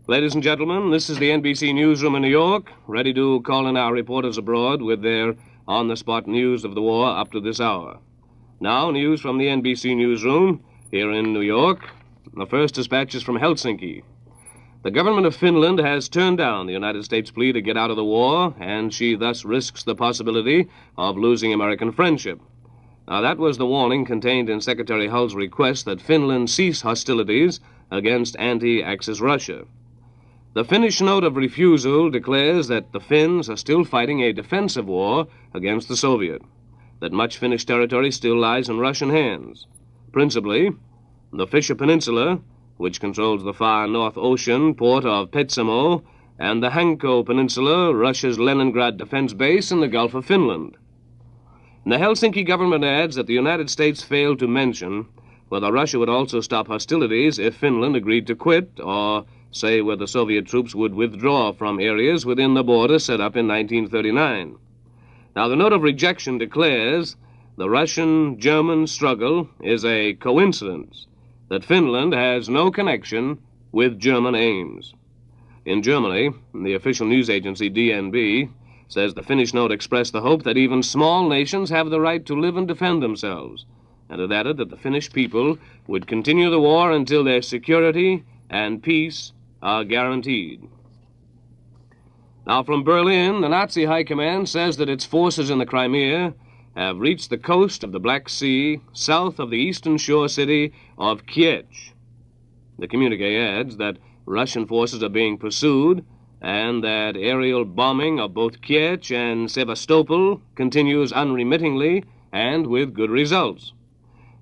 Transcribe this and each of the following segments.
Ladies and gentlemen, this is the NBC Newsroom in New York, ready to call in our reporters abroad with their on-the-spot news of the war up to this hour. Now, news from the NBC Newsroom here in New York. The first dispatch is from Helsinki. The government of Finland has turned down the United States' plea to get out of the war, and she thus risks the possibility of losing American friendship. Now, that was the warning contained in Secretary Hull's request that Finland cease hostilities against anti-Axis Russia. The Finnish note of refusal declares that the Finns are still fighting a defensive war against the Soviet, that much Finnish territory still lies in Russian hands, principally the Fisher Peninsula, which controls the far North Ocean port of Petsamo, and the Hanko Peninsula, Russia's Leningrad defense base in the Gulf of Finland. The Helsinki government adds that the United States failed to mention whether Russia would also stop hostilities if Finland agreed to quit, or say whether Soviet troops would withdraw from areas within the border set up in 1939. Now, the note of rejection declares the Russian-German struggle is a coincidence, that Finland has no connection with German aims. In Germany, the official news agency DNB says the Finnish note expressed the hope that even small nations have the right to live and defend themselves, and it added that the Finnish people would continue the war until their security and peace are guaranteed. Now, from Berlin, the Nazi High Command says that its forces in the Crimea have reached the coast of the Black Sea, south of the eastern shore city of Kiech. The communique adds that Russian forces are being pursued and that aerial bombing of both Kiech and Sevastopol continues unremittingly and with good results.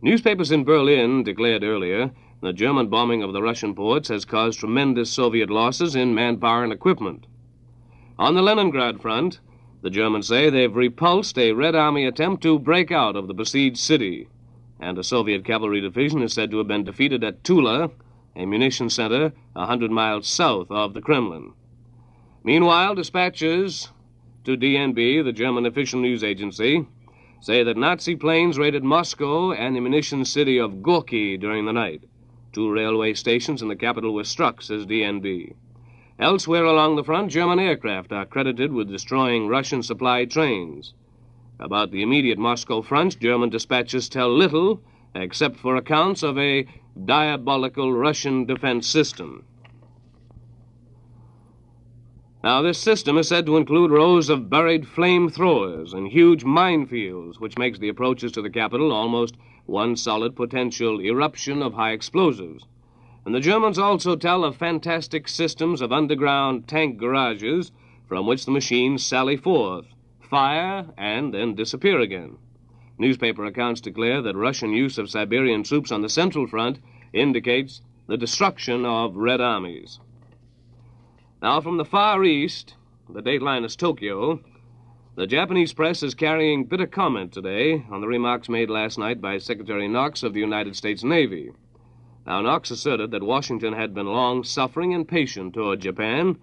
Newspapers in Berlin declared earlier the German bombing of the Russian ports has caused tremendous Soviet losses in manpower and equipment. On the Leningrad front, the Germans say they've repulsed a Red Army attempt to break out of the besieged city, and a Soviet cavalry division is said to have been defeated at Tula, a munitions center 100 miles south of the Kremlin. Meanwhile, dispatches to DNB, the German official news agency, say that Nazi planes raided Moscow and the munitions city of Gorky during the night. 2 railway stations in the capital were struck, says DNB. Elsewhere along the front, German aircraft are credited with destroying Russian supply trains. About the immediate Moscow front, German dispatches tell little except for accounts of a diabolical Russian defense system. Now, this system is said to include rows of buried flamethrowers and huge minefields, which makes the approaches to the capital almost one solid potential eruption of high explosives. And the Germans also tell of fantastic systems of underground tank garages from which the machines sally forth, fire, and then disappear again. Newspaper accounts declare that Russian use of Siberian troops on the Central Front indicates the destruction of Red Armies. Now, from the Far East, the dateline is Tokyo, the Japanese press is carrying bitter comment today on the remarks made last night by Secretary Knox of the United States Navy. Now, Knox asserted that Washington had been long suffering and patient toward Japan,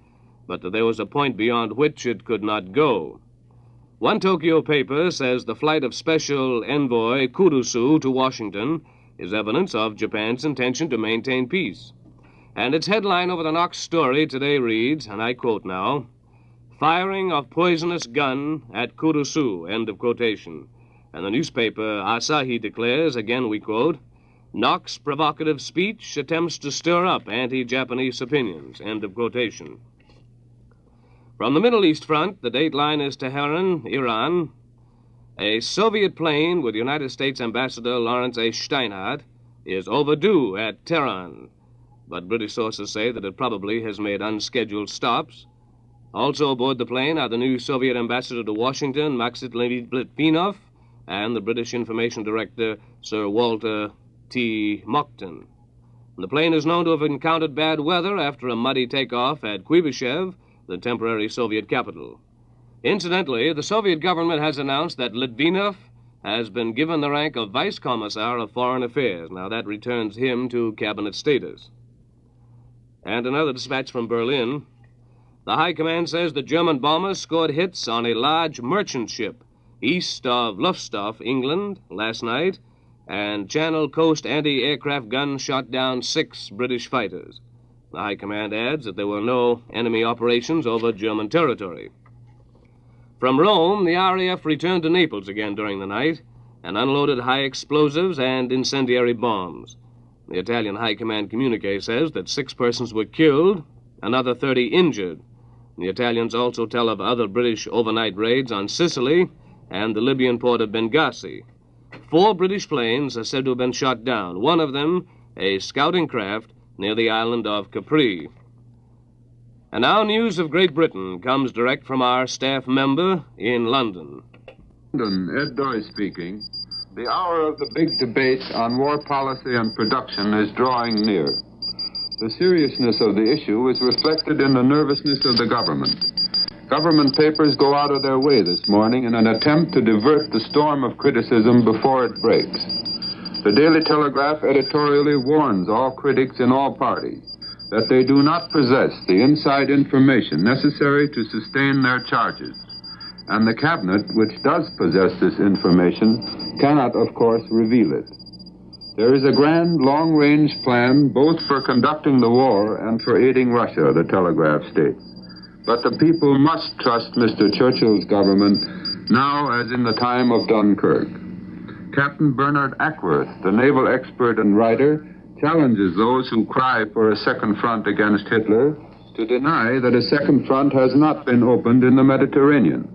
but that there was a point beyond which it could not go. One Tokyo paper says the flight of Special Envoy Kurusu to Washington is evidence of Japan's intention to maintain peace. And its headline over the Knox story today reads, and I quote now, "Firing of poisonous gun at Kurusu," end of quotation. And the newspaper Asahi declares, again we quote, "Knox provocative speech attempts to stir up anti-Japanese opinions," end of quotation. From the Middle East front, the dateline is Tehran, Iran. A Soviet plane with United States Ambassador Lawrence A. Steinhardt is overdue at Tehran, but British sources say that it probably has made unscheduled stops. Also aboard the plane are the new Soviet ambassador to Washington, Maxim Litvinov, and the British Information Director, Sir Walter T. Monckton. The plane is known to have encountered bad weather after a muddy takeoff at Kuibyshev, the temporary Soviet capital. Incidentally, the Soviet government has announced that Litvinov has been given the rank of Vice Commissar of Foreign Affairs. Now, that returns him to cabinet status. And another dispatch from Berlin. The High Command says the German bombers scored hits on a large merchant ship east of Lowestoft, England, last night, and Channel Coast anti-aircraft guns shot down 6 British fighters. The High Command adds that there were no enemy operations over German territory. From Rome, the RAF returned to Naples again during the night and unloaded high explosives and incendiary bombs. The Italian High Command communique says that 6 persons were killed, another 30 injured. The Italians also tell of other British overnight raids on Sicily and the Libyan port of Benghazi. 4 British planes are said to have been shot down, one of them a scouting craft near the island of Capri. And now news of Great Britain comes direct from our staff member in London. London, Ed Doy speaking. The hour of the big debate on war policy and production is drawing near. The seriousness of the issue is reflected in the nervousness of the government. Government papers go out of their way this morning in an attempt to divert the storm of criticism before it breaks. The Daily Telegraph editorially warns all critics in all parties that they do not possess the inside information necessary to sustain their charges. And the Cabinet, which does possess this information, cannot, of course, reveal it. There is a grand, long-range plan both for conducting the war and for aiding Russia, the Telegraph states. But the people must trust Mr. Churchill's government now as in the time of Dunkirk. Captain Bernard Ackworth, the naval expert and writer, challenges those who cry for a second front against Hitler to deny that a second front has not been opened in the Mediterranean.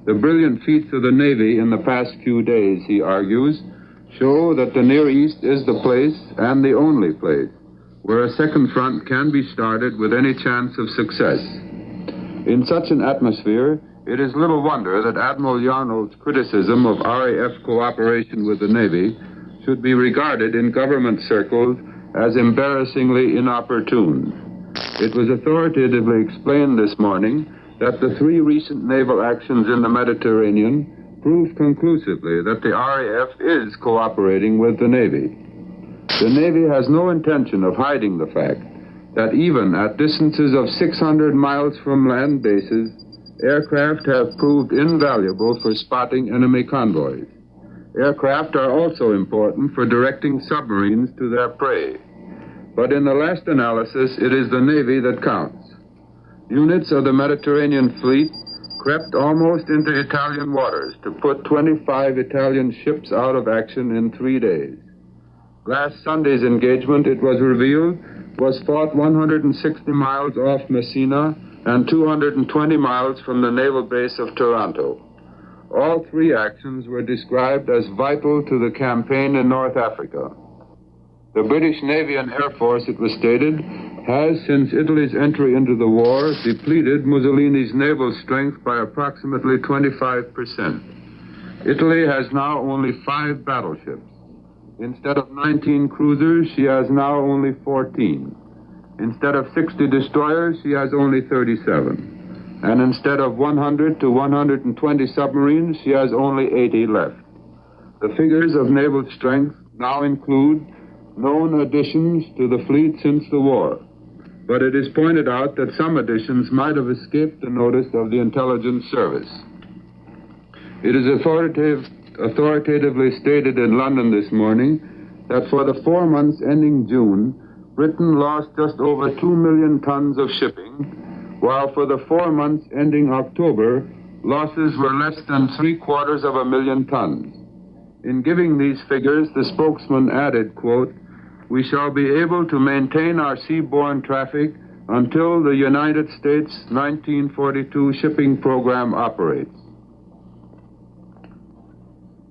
The brilliant feats of the Navy in the past few days, he argues, show that the Near East is the place, and the only place, where a second front can be started with any chance of success. In such an atmosphere, it is little wonder that Admiral Yarnall's criticism of RAF cooperation with the Navy should be regarded in government circles as embarrassingly inopportune. It was authoritatively explained this morning that the 3 recent naval actions in the Mediterranean proved conclusively that the RAF is cooperating with the Navy. The Navy has no intention of hiding the fact that even at distances of 600 miles from land bases, aircraft have proved invaluable for spotting enemy convoys. Aircraft are also important for directing submarines to their prey. But in the last analysis, it is the Navy that counts. Units of the Mediterranean fleet crept almost into Italian waters to put 25 Italian ships out of action in 3 days. Last Sunday's engagement, it was revealed, was fought 160 miles off Messina and 220 miles from the naval base of Taranto. All 3 actions were described as vital to the campaign in North Africa. The British Navy and Air Force, it was stated, has, since Italy's entry into the war, depleted Mussolini's naval strength by approximately 25%. Italy has now only 5 battleships. Instead of 19 cruisers, she has now only 14. Instead of 60 destroyers, she has only 37. And instead of 100 to 120 submarines, she has only 80 left. The figures of naval strength now include known additions to the fleet since the war. But it is pointed out that some additions might have escaped the notice of the intelligence service. It is authoritatively stated in London this morning that for the 4 months ending June, Britain lost just over 2 million tons of shipping, while for the 4 months ending October, losses were less than 750,000 tons. In giving these figures, the spokesman added, quote, "We shall be able to maintain our seaborne traffic until the United States 1942 shipping program operates."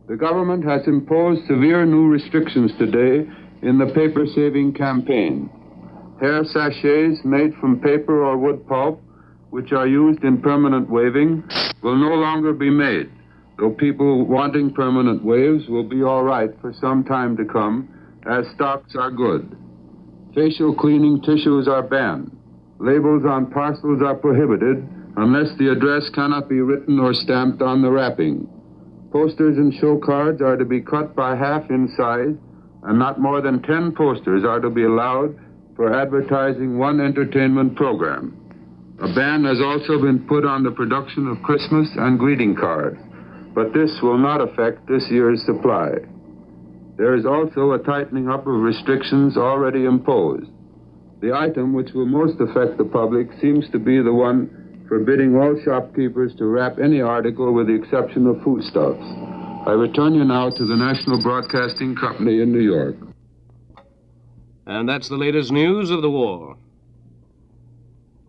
The government has imposed severe new restrictions today in the paper-saving campaign. Hair sachets made from paper or wood pulp, which are used in permanent waving, will no longer be made, though people wanting permanent waves will be all right for some time to come, as stocks are good. Facial cleaning tissues are banned. Labels on parcels are prohibited unless the address cannot be written or stamped on the wrapping. Posters and show cards are to be cut by half in size, and not more than 10 posters are to be allowed for advertising one entertainment program. A ban has also been put on the production of Christmas and greeting cards, but this will not affect this year's supply. There is also a tightening up of restrictions already imposed. The item which will most affect the public seems to be the one forbidding all shopkeepers to wrap any article with the exception of foodstuffs. I return you now to the National Broadcasting Company in New York. And that's the latest news of the war.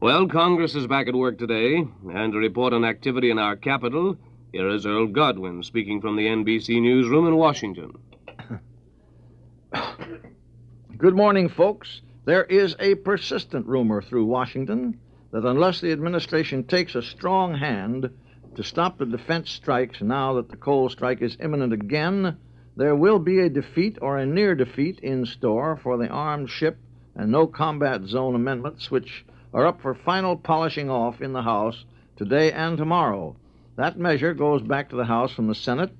Well, Congress is back at work today, and to report on activity in our capital, here is Earl Godwin speaking from the NBC newsroom in Washington. Good morning, folks. There is a persistent rumor through Washington that unless the administration takes a strong hand to stop the defense strikes now that the coal strike is imminent again, there will be a defeat or a near defeat in store for the armed ship and no combat zone amendments, which are up for final polishing off in the House today and tomorrow. That measure goes back to the House from the Senate.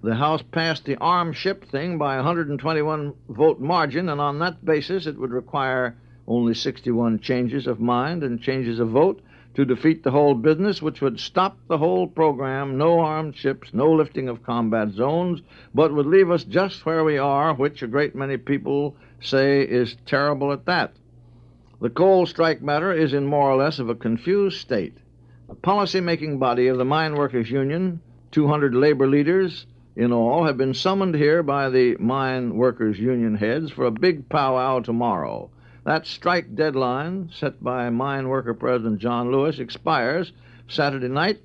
The House passed the armed ship thing by 121-vote margin, and on that basis it would require only 61 changes of mind and changes of vote to defeat the whole business, which would stop the whole program, no armed ships, no lifting of combat zones, but would leave us just where we are, which a great many people say is terrible at that. The coal strike matter is in more or less of a confused state. The policy-making body of the Mine Workers Union, 200 labor leaders in all, have been summoned here by the Mine Workers Union heads for a big powwow tomorrow. That strike deadline, set by Mine Worker President John Lewis, expires Saturday night,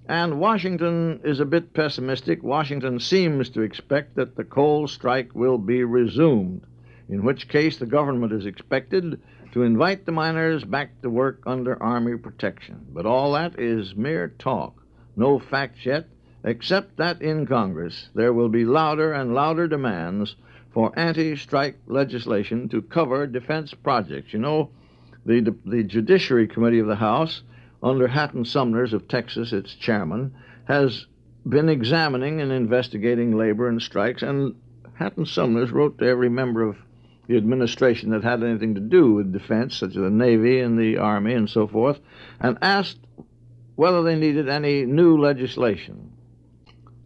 and Washington is a bit pessimistic. Washington seems to expect that the coal strike will be resumed, in which case the government is expected to invite the miners back to work under Army protection. But all that is mere talk, no facts yet, except that in Congress there will be louder and louder demands for anti-strike legislation to cover defense projects. You know, the Judiciary Committee of the House, under Hatton Sumner's of Texas, its chairman, has been examining and investigating labor and strikes, and Hatton Sumner's wrote to every member of the administration that had anything to do with defense, such as the Navy and the Army and so forth, and asked whether they needed any new legislation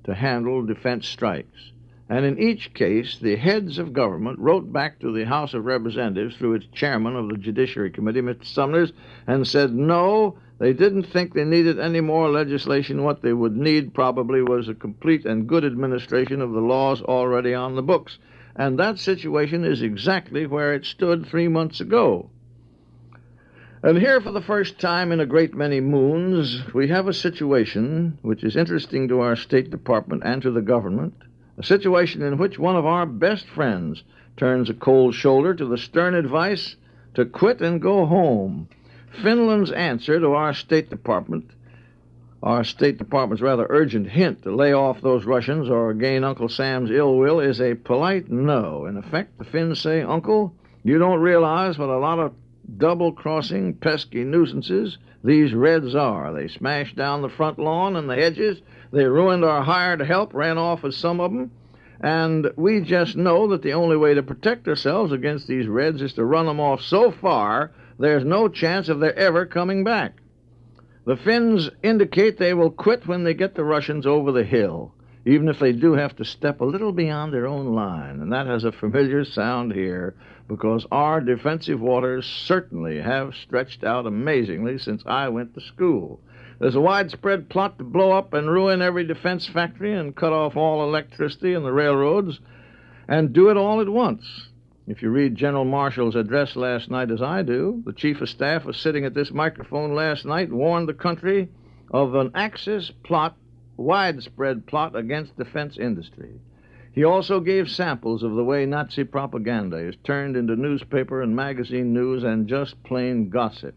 to handle defense strikes. And in each case, the heads of government wrote back to the House of Representatives through its chairman of the Judiciary Committee, Mr. Sumner, and said no, they didn't think they needed any more legislation. What they would need probably was a complete and good administration of the laws already on the books. And that situation is exactly where it stood 3 months ago. And here, for the first time in a great many moons, we have a situation which is interesting to our State Department and to the government, a situation in which one of our best friends turns a cold shoulder to the stern advice to quit and go home. Finland's answer to our State Department's rather urgent hint to lay off those Russians or gain Uncle Sam's ill will is a polite no. In effect, the Finns say, Uncle, you don't realize what a lot of double-crossing, pesky nuisances these Reds are. They smashed down the front lawn and the hedges. They ruined our hired help, ran off with some of them. And we just know that the only way to protect ourselves against these Reds is to run them off so far there's no chance of their ever coming back. The Finns indicate they will quit when they get the Russians over the hill, even if they do have to step a little beyond their own line. And that has a familiar sound here, because our defensive waters certainly have stretched out amazingly since I went to school. There's a widespread plot to blow up and ruin every defense factory and cut off all electricity and the railroads, and do it all at once. If you read General Marshall's address last night, as I do, the Chief of Staff was sitting at this microphone last night, warned the country of an Axis plot, widespread plot against defense industry. He also gave samples of the way Nazi propaganda is turned into newspaper and magazine news and just plain gossip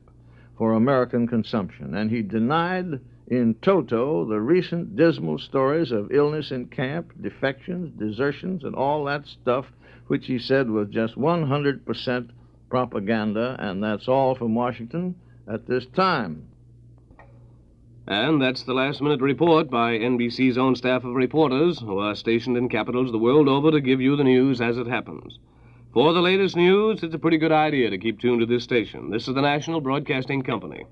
for American consumption. And he denied in toto the recent dismal stories of illness in camp, defections, desertions, and all that stuff, which he said was just 100% propaganda. And that's all from Washington at this time. And that's the last-minute report by NBC's own staff of reporters who are stationed in capitals the world over to give you the news as it happens. For the latest news, it's a pretty good idea to keep tuned to this station. This is the National Broadcasting Company.